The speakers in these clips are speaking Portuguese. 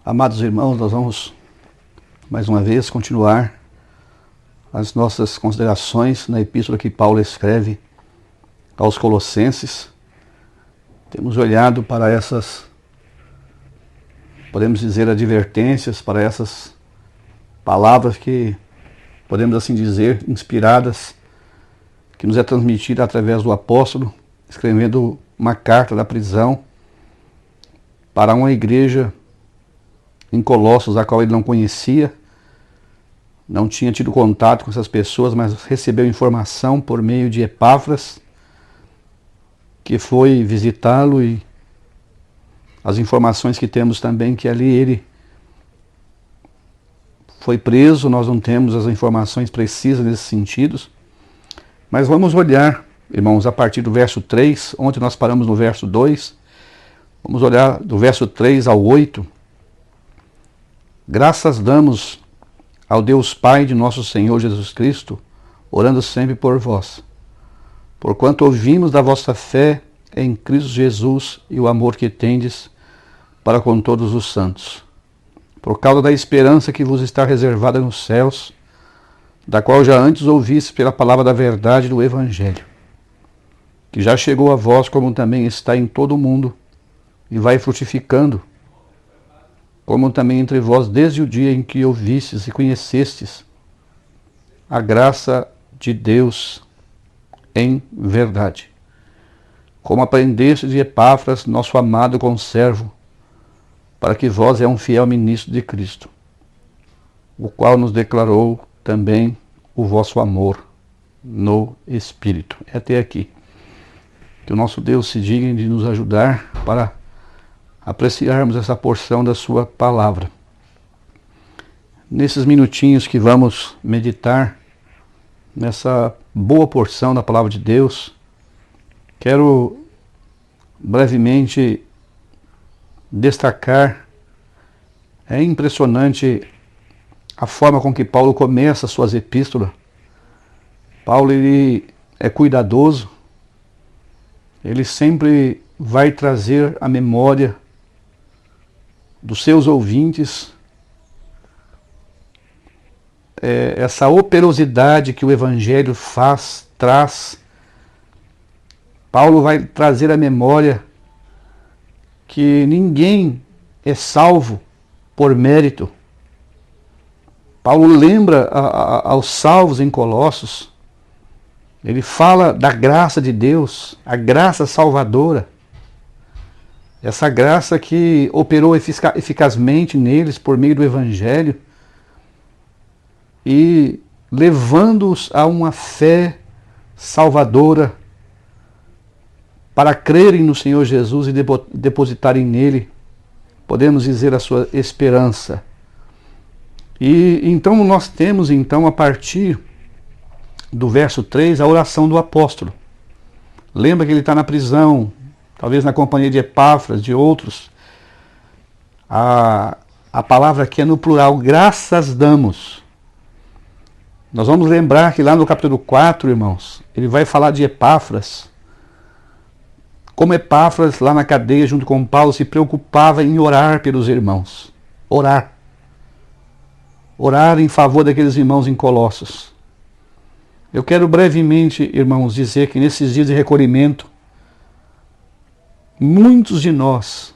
Amados irmãos, nós vamos mais uma vez continuar as nossas considerações na epístola que Paulo escreve aos Colossenses. Temos olhado para essas, podemos dizer, advertências, para essas palavras que, podemos assim dizer, inspiradas, que nos é transmitida através do apóstolo, escrevendo uma carta da prisão para uma igreja em Colossos, a qual ele não conhecia, não tinha tido contato com essas pessoas, mas recebeu informação por meio de Epáfras, que foi visitá-lo, e as informações que temos também que ali ele foi preso. Nós não temos as informações precisas nesses sentidos, mas vamos olhar, irmãos, a partir do verso 3, ontem nós paramos no verso 2, vamos olhar do verso 3 ao 8, Graças damos ao Deus Pai de nosso Senhor Jesus Cristo, orando sempre por vós, porquanto ouvimos da vossa fé em Cristo Jesus e o amor que tendes para com todos os santos, por causa da esperança que vos está reservada nos céus, da qual já antes ouvistes pela palavra da verdade do Evangelho, que já chegou a vós, como também está em todo o mundo, e vai frutificando, como também entre vós desde o dia em que ouvistes e conhecestes a graça de Deus em verdade. Como aprendeste de Epáfras, nosso amado conservo, para que vós é um fiel ministro de Cristo, o qual nos declarou também o vosso amor no Espírito. É até aqui. Que o nosso Deus se digne de nos ajudar para apreciarmos essa porção da sua palavra. Nesses minutinhos que vamos meditar nessa boa porção da palavra de Deus, quero brevemente destacar, é impressionante a forma com que Paulo começa suas epístolas. Paulo, ele é cuidadoso, ele sempre vai trazer à memória dos seus ouvintes essa operosidade que o Evangelho traz. Paulo vai trazer à memória que ninguém é salvo por mérito. Paulo lembra aos salvos em Colossos, ele fala da graça de Deus, a graça salvadora, essa graça que operou eficazmente neles por meio do Evangelho e levando-os a uma fé salvadora para crerem no Senhor Jesus e depositarem nele, podemos dizer, a sua esperança. E então nós temos a partir do verso 3 a oração do apóstolo. Lembra que ele está na prisão, talvez na companhia de Epáfras, de outros. A palavra aqui é no plural, graças damos. Nós vamos lembrar que lá no capítulo 4, irmãos, ele vai falar de Epáfras. Como Epáfras, lá na cadeia, junto com Paulo, se preocupava em orar pelos irmãos. Orar em favor daqueles irmãos em Colossos. Eu quero brevemente, irmãos, dizer que nesses dias de recolhimento, muitos de nós,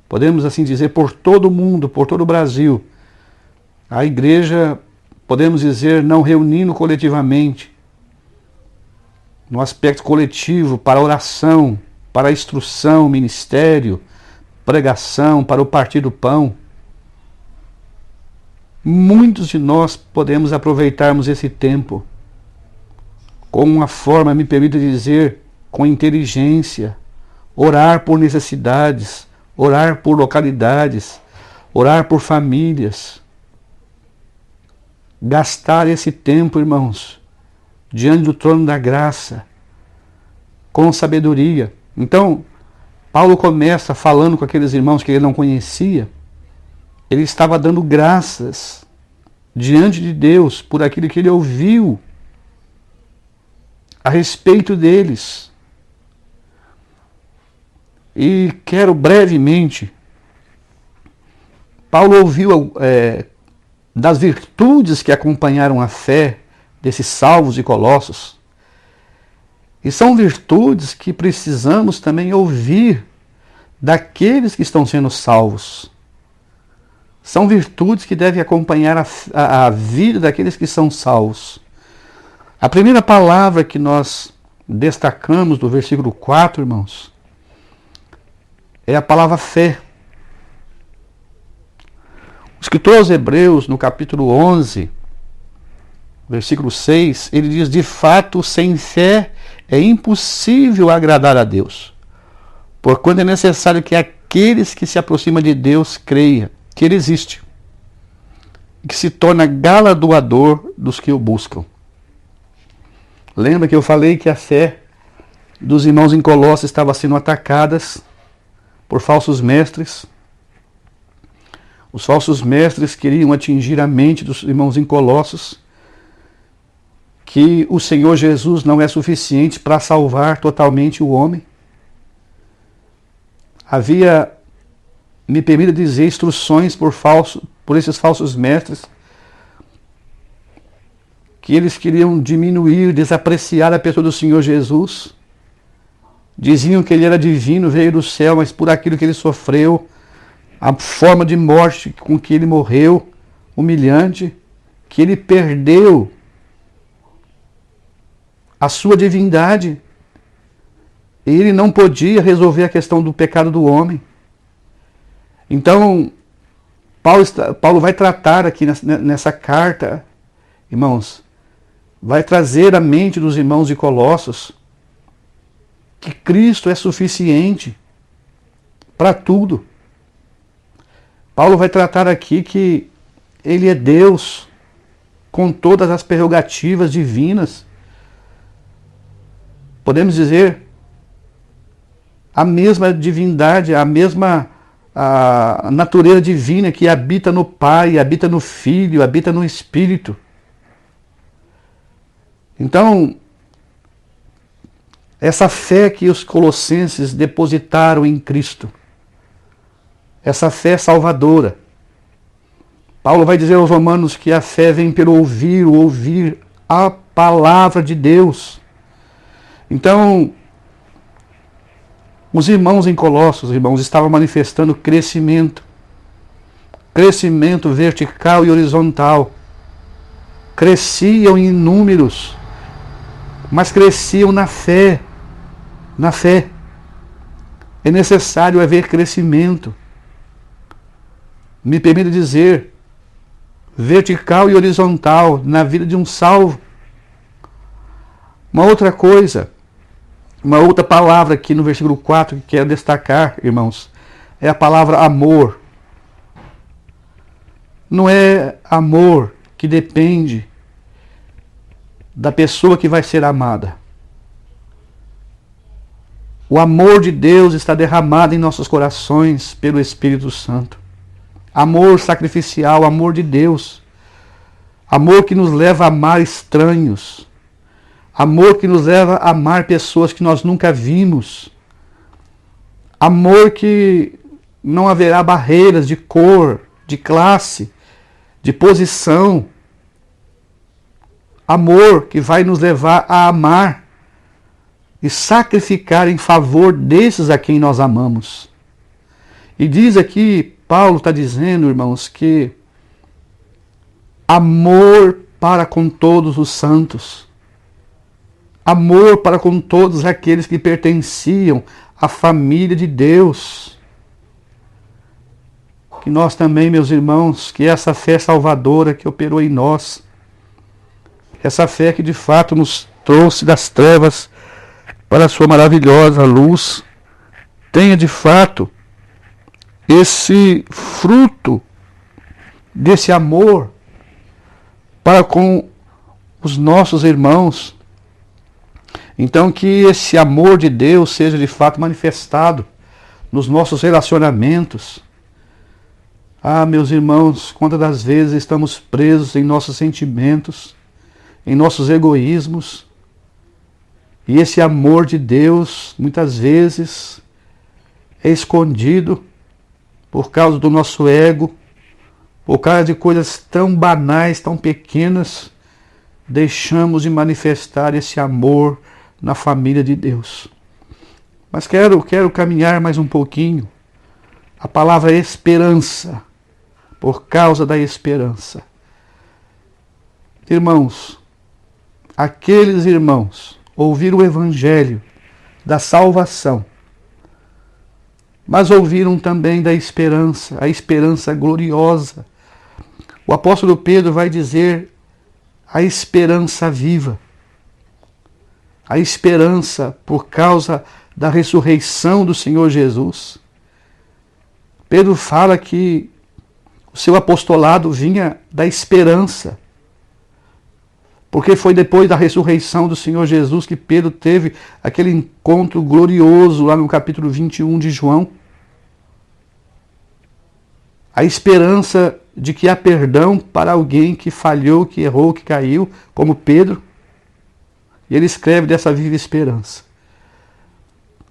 podemos assim dizer, por todo o mundo, por todo o Brasil, a igreja, podemos dizer, não reunindo coletivamente, no aspecto coletivo, para oração, para instrução, ministério, pregação, para o partir do pão. Muitos de nós podemos aproveitarmos esse tempo com uma forma, me permita dizer, com inteligência, orar por necessidades, orar por localidades, orar por famílias. Gastar esse tempo, irmãos, diante do trono da graça, com sabedoria. Então, Paulo começa falando com aqueles irmãos que ele não conhecia. Ele estava dando graças diante de Deus por aquilo que ele ouviu a respeito deles. E quero brevemente Paulo ouviu das virtudes que acompanharam a fé desses salvos de Colossos. E são virtudes que precisamos também ouvir daqueles que estão sendo salvos. São virtudes que devem acompanhar a vida daqueles que são salvos. A primeira palavra que nós destacamos do versículo 4, irmãos, é a palavra fé. O escritor aos Hebreus, no capítulo 11, versículo 6, ele diz: de fato, sem fé é impossível agradar a Deus, porquanto é necessário que aqueles que se aproximam de Deus creiam que Ele existe, e que se torna galardoador dos que o buscam. Lembra que eu falei que a fé dos irmãos em Colossos estava sendo atacada por falsos mestres? Os falsos mestres queriam atingir a mente dos irmãos em Colossos, que o Senhor Jesus não é suficiente para salvar totalmente o homem. Havia, me permita dizer, instruções por esses falsos mestres, que eles queriam diminuir, desapreciar a pessoa do Senhor Jesus. Diziam que ele era divino, veio do céu, mas por aquilo que ele sofreu, a forma de morte com que ele morreu, humilhante, que ele perdeu a sua divindade. Ele não podia resolver a questão do pecado do homem. Então, Paulo vai tratar aqui nessa carta, irmãos, vai trazer à mente dos irmãos de Colossos que Cristo é suficiente para tudo. Paulo vai tratar aqui que Ele é Deus com todas as prerrogativas divinas. Podemos dizer, a mesma divindade, a mesma natureza divina que habita no Pai, habita no Filho, habita no Espírito. Então, essa fé que os colossenses depositaram em Cristo, essa fé salvadora. Paulo vai dizer aos romanos que a fé vem pelo ouvir a palavra de Deus. Então, os irmãos em Colossos, irmãos, estavam manifestando crescimento vertical e horizontal. Cresciam em números, mas cresciam na fé. Na fé. É necessário haver crescimento. Me permita dizer, vertical e horizontal na vida de um salvo. Uma outra coisa, uma outra palavra aqui no versículo 4 que quero destacar, irmãos, é a palavra amor. Não é amor que depende da pessoa que vai ser amada. O amor de Deus está derramado em nossos corações pelo Espírito Santo. Amor sacrificial, amor de Deus. Amor que nos leva a amar estranhos. Amor que nos leva a amar pessoas que nós nunca vimos. Amor que não haverá barreiras de cor, de classe, de posição. Amor que vai nos levar a amar e sacrificar em favor desses a quem nós amamos. E diz aqui, Paulo está dizendo, irmãos, que amor para com todos os santos. Amor para com todos aqueles que pertenciam à família de Deus. Que nós também, meus irmãos, que essa fé salvadora que operou em nós, essa fé que de fato nos trouxe das trevas para a sua maravilhosa luz, tenha de fato esse fruto desse amor para com os nossos irmãos. Então que esse amor de Deus seja de fato manifestado nos nossos relacionamentos. Ah, meus irmãos, quantas das vezes estamos presos em nossos sentimentos, em nossos egoísmos, e esse amor de Deus muitas vezes é escondido por causa do nosso ego, Por causa de coisas tão banais, tão pequenas, deixamos de manifestar esse amor na família de Deus. Mas quero caminhar mais um pouquinho. A palavra esperança, por causa da esperança. Irmãos, aqueles irmãos ouviram o evangelho da salvação, mas ouviram também da esperança, a esperança gloriosa. O apóstolo Pedro vai dizer a esperança viva, a esperança por causa da ressurreição do Senhor Jesus. Pedro fala que o seu apostolado vinha da esperança, porque foi depois da ressurreição do Senhor Jesus que Pedro teve aquele encontro glorioso lá no capítulo 21 de João. A esperança de que há perdão para alguém que falhou, que errou, que caiu, como Pedro. E ele escreve dessa viva esperança.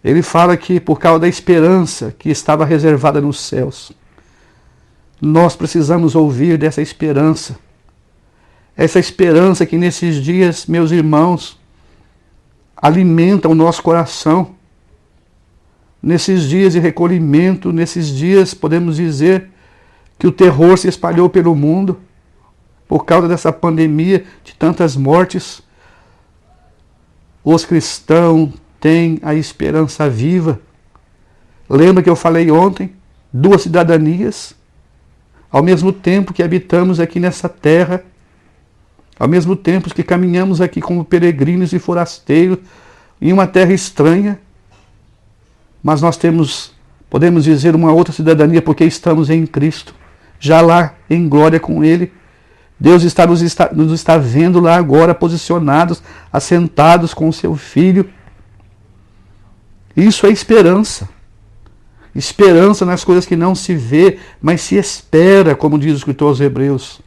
Ele fala que por causa da esperança que estava reservada nos céus, nós precisamos ouvir dessa esperança. Essa esperança que nesses dias, meus irmãos, alimenta o nosso coração. Nesses dias de recolhimento, nesses dias, podemos dizer, que o terror se espalhou pelo mundo por causa dessa pandemia de tantas mortes. Os cristãos têm a esperança viva. Lembra que eu falei ontem? 2 cidadanias. Ao mesmo tempo que habitamos aqui nessa terra, ao mesmo tempo que caminhamos aqui como peregrinos e forasteiros em uma terra estranha, mas nós temos, podemos dizer, uma outra cidadania porque estamos em Cristo, já lá em glória com Ele. Deus nos está vendo lá agora, posicionados, assentados com o seu Filho. Isso é esperança. Esperança nas coisas que não se vê, mas se espera, como diz o escritor aos Hebreus.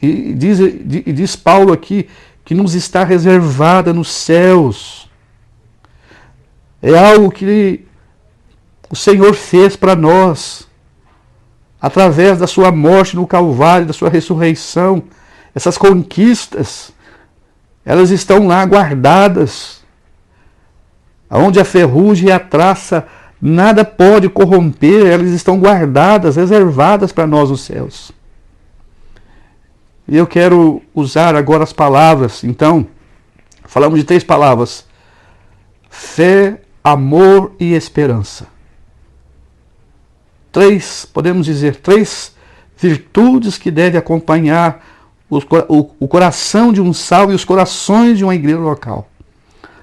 E diz Paulo aqui que nos está reservada nos céus. É algo que o Senhor fez para nós, através da sua morte no Calvário, da sua ressurreição. Essas conquistas, elas estão lá guardadas, onde a ferrugem e a traça nada pode corromper, elas estão guardadas, reservadas para nós nos céus. E eu quero usar agora as palavras. Então, falamos de 3 palavras: fé, amor e esperança. 3, podemos dizer, 3 virtudes que devem acompanhar o coração de um salvo e os corações de uma igreja local.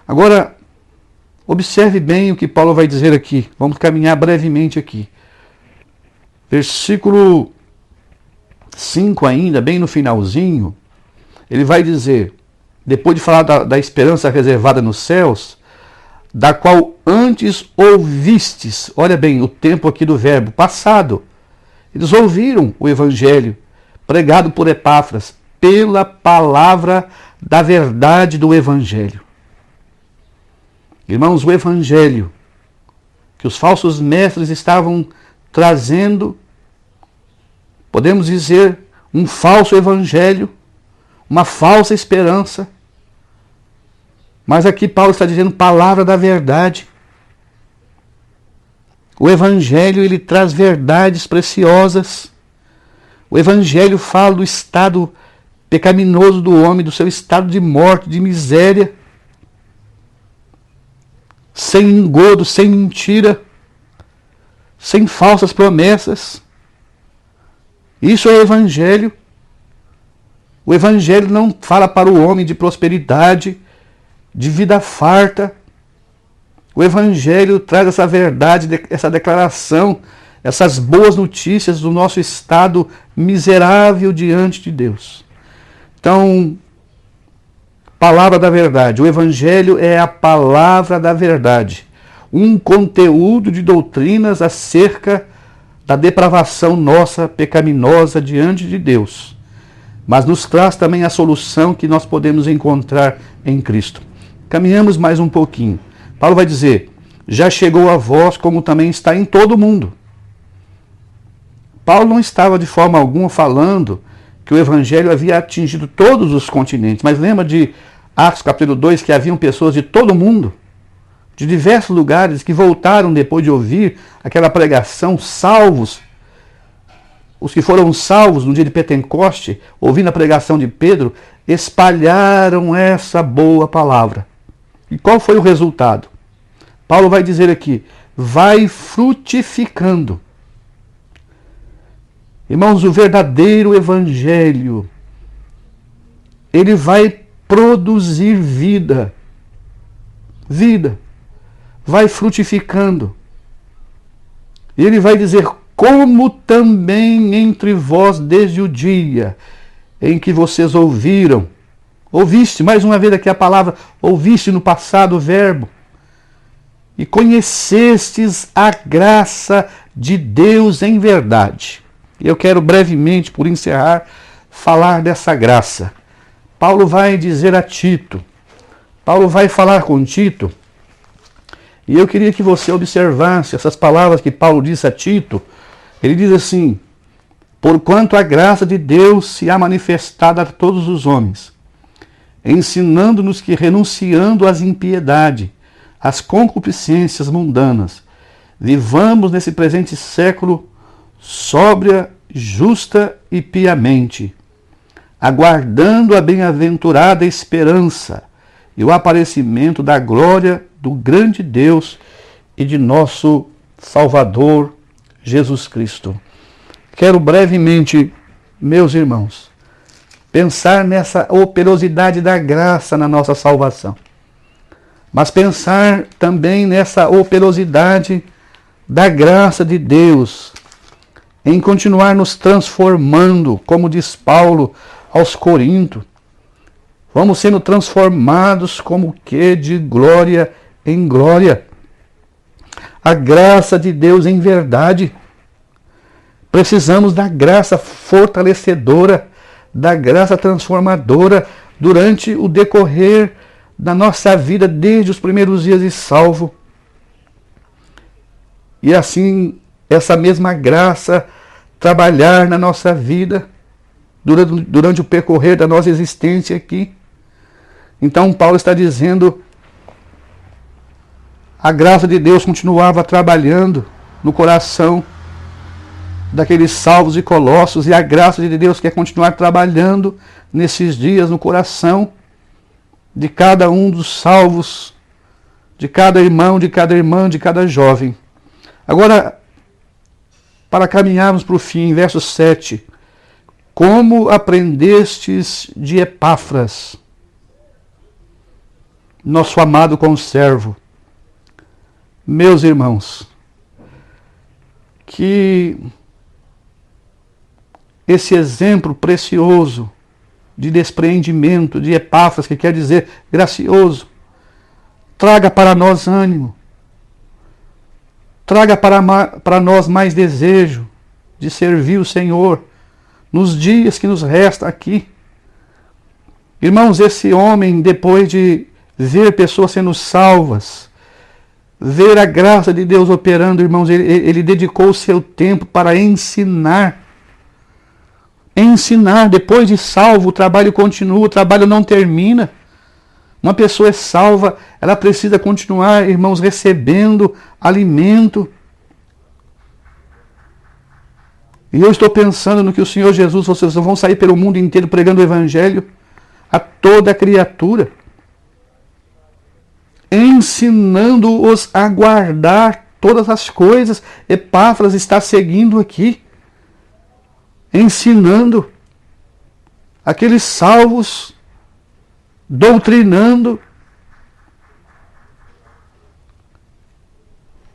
Agora, observe bem o que Paulo vai dizer aqui. Vamos caminhar brevemente aqui. Versículo 5 ainda, bem no finalzinho, ele vai dizer, depois de falar da esperança reservada nos céus, da qual antes ouvistes. Olha bem o tempo aqui do verbo passado. Eles ouviram o evangelho pregado por Epáfras, pela palavra da verdade do evangelho. Irmãos, o evangelho que os falsos mestres estavam trazendo, podemos dizer, um falso evangelho, uma falsa esperança. Mas aqui Paulo está dizendo palavra da verdade. O evangelho, ele traz verdades preciosas. O evangelho fala do estado pecaminoso do homem, do seu estado de morte, de miséria, sem engodo, sem mentira, sem falsas promessas. Isso é o evangelho. O evangelho não fala para o homem de prosperidade, de vida farta. O evangelho traz essa verdade, essa declaração, essas boas notícias do nosso estado miserável diante de Deus. Então, palavra da verdade. O evangelho é a palavra da verdade. Um conteúdo de doutrinas acerca da depravação nossa pecaminosa diante de Deus. Mas nos traz também a solução que nós podemos encontrar em Cristo. Caminhamos mais um pouquinho. Paulo vai dizer, já chegou a vós como também está em todo o mundo. Paulo não estava de forma alguma falando que o evangelho havia atingido todos os continentes, mas lembra de Atos capítulo 2 que haviam pessoas de todo o mundo, de diversos lugares, que voltaram depois de ouvir aquela pregação, salvos. Os que foram salvos no dia de Pentecoste, ouvindo a pregação de Pedro, espalharam essa boa palavra. E qual foi o resultado? Paulo vai dizer aqui, vai frutificando. Irmãos, o verdadeiro evangelho, ele vai produzir vida. Vida. Vai frutificando. E ele vai dizer, como também entre vós desde o dia em que vocês ouviram. Ouviste, mais uma vez aqui a palavra, ouviste no passado o verbo. E conhecestes a graça de Deus em verdade. E eu quero brevemente, por encerrar, falar dessa graça. Paulo vai dizer a Tito, Paulo vai falar com Tito, e eu queria que você observasse essas palavras que Paulo disse a Tito. Ele diz assim, porquanto a graça de Deus se há manifestado a todos os homens, ensinando-nos que, renunciando às impiedades, às concupiscências mundanas, vivamos nesse presente século sóbria, justa e piamente, aguardando a bem-aventurada esperança e o aparecimento da glória do grande Deus e de nosso Salvador Jesus Cristo. Quero brevemente, meus irmãos, pensar nessa operosidade da graça na nossa salvação, mas pensar também nessa operosidade da graça de Deus em continuar nos transformando, como diz Paulo aos Coríntios. Vamos sendo transformados como que de glória em glória. A graça de Deus em verdade. Precisamos da graça fortalecedora, da graça transformadora durante o decorrer da nossa vida, desde os primeiros dias de salvo. E assim, essa mesma graça trabalhar na nossa vida durante o percorrer da nossa existência aqui. Então Paulo está dizendo, a graça de Deus continuava trabalhando no coração daqueles salvos de Colossos, e a graça de Deus quer continuar trabalhando nesses dias no coração de cada um dos salvos, de cada irmão, de cada irmã, de cada jovem. Agora, para caminharmos para o fim, verso 7, como aprendestes de Epáfras, nosso amado conservo. Meus irmãos, que esse exemplo precioso de despreendimento de Epáfras, que quer dizer gracioso, traga para nós ânimo, traga para nós mais desejo de servir o Senhor nos dias que nos restam aqui. Irmãos, esse homem, depois de ver pessoas sendo salvas, ver a graça de Deus operando, irmãos, ele dedicou o seu tempo para ensinar. Ensinar, depois de salvo, o trabalho continua, o trabalho não termina. Uma pessoa é salva, ela precisa continuar, irmãos, recebendo alimento. E eu estou pensando no que o Senhor Jesus, vocês vão sair pelo mundo inteiro pregando o Evangelho a toda criatura, ensinando-os a guardar todas as coisas. Epáfras está seguindo aqui, ensinando aqueles salvos, doutrinando,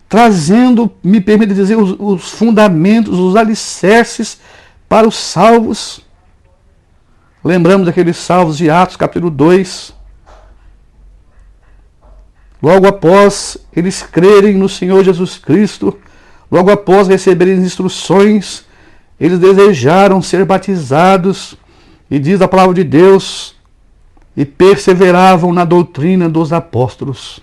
trazendo, me permite dizer, os fundamentos, os alicerces para os salvos. Lembramos daqueles salvos de Atos capítulo 2. Logo após eles crerem no Senhor Jesus Cristo, logo após receberem instruções, eles desejaram ser batizados, e diz a palavra de Deus, e perseveravam na doutrina dos apóstolos.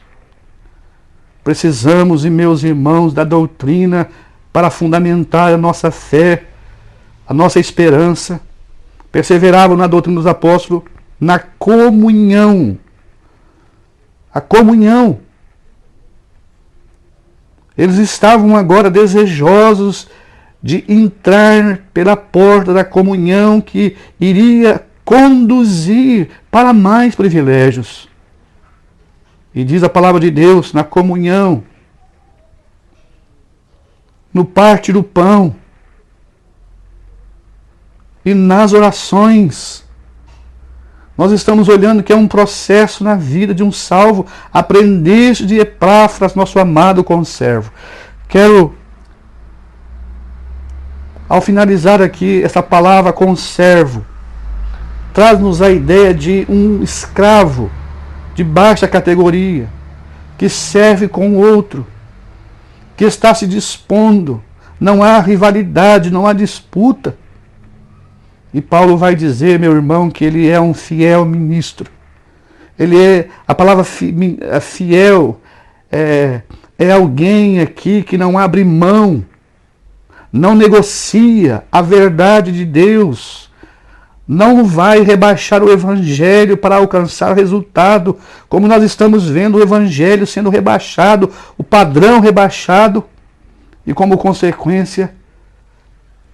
Precisamos, e meus irmãos, da doutrina para fundamentar a nossa fé, a nossa esperança, perseveravam na doutrina dos apóstolos, na comunhão. A comunhão. Eles estavam agora desejosos de entrar pela porta da comunhão que iria conduzir para mais privilégios. E diz a palavra de Deus, na comunhão, no partir do pão e nas orações. Nós estamos olhando que é um processo na vida de um salvo. Aprendeste de Epáfras, nosso amado conservo. Quero, ao finalizar aqui, essa palavra conservo traz-nos a ideia de um escravo de baixa categoria, que serve com o outro, que está se dispondo, não há rivalidade, não há disputa. E Paulo vai dizer, meu irmão, que ele é um fiel ministro. Ele é, a palavra fiel é alguém aqui que não abre mão, não negocia a verdade de Deus, não vai rebaixar o evangelho para alcançar resultado, como nós estamos vendo o evangelho sendo rebaixado, o padrão rebaixado, e como consequência,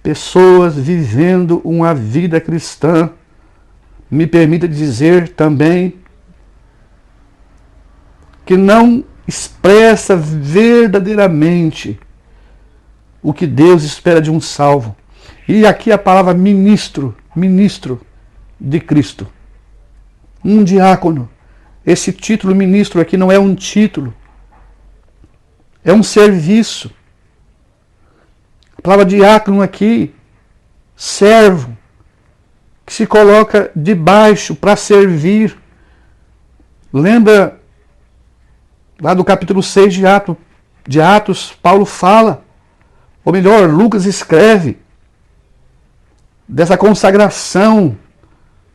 pessoas vivendo uma vida cristã, me permita dizer também, que não expressa verdadeiramente o que Deus espera de um salvo. E aqui a palavra ministro de Cristo. Um diácono. Esse título ministro aqui não é um título, é um serviço. A palavra diácono aqui, servo, que se coloca debaixo para servir. Lembra lá do capítulo 6 de Atos, Paulo fala, ou melhor, Lucas escreve, dessa consagração,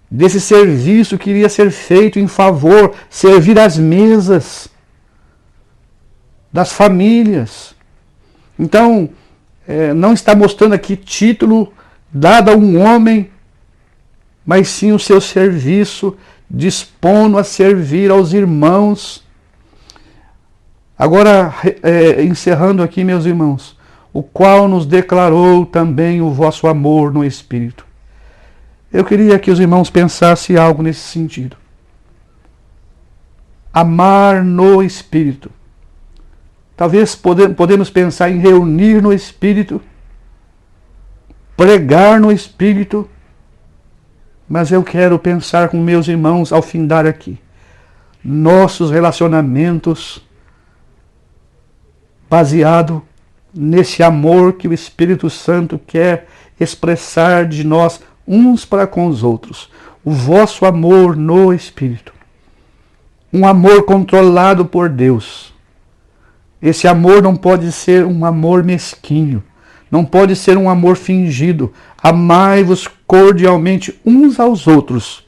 desse serviço que iria ser feito em favor, servir as mesas das famílias. Então, não está mostrando aqui título dado a um homem, mas sim o seu serviço, dispondo a servir aos irmãos. Agora, encerrando aqui, meus irmãos, o qual nos declarou também o vosso amor no Espírito. Eu queria que os irmãos pensassem algo nesse sentido. Amar no Espírito. Talvez podemos pensar em reunir no Espírito, pregar no Espírito, mas eu quero pensar com meus irmãos ao findar aqui. Nossos relacionamentos baseado nesse amor que o Espírito Santo quer expressar de nós uns para com os outros. O vosso amor no Espírito. Um amor controlado por Deus. Esse amor não pode ser um amor mesquinho. Não pode ser um amor fingido. Amai-vos cordialmente uns aos outros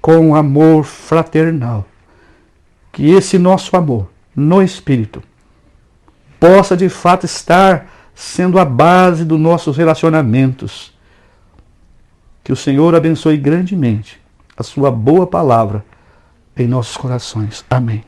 com amor fraternal. Que esse nosso amor no Espírito possa de fato estar sendo a base dos nossos relacionamentos. Que o Senhor abençoe grandemente a sua boa palavra em nossos corações. Amém.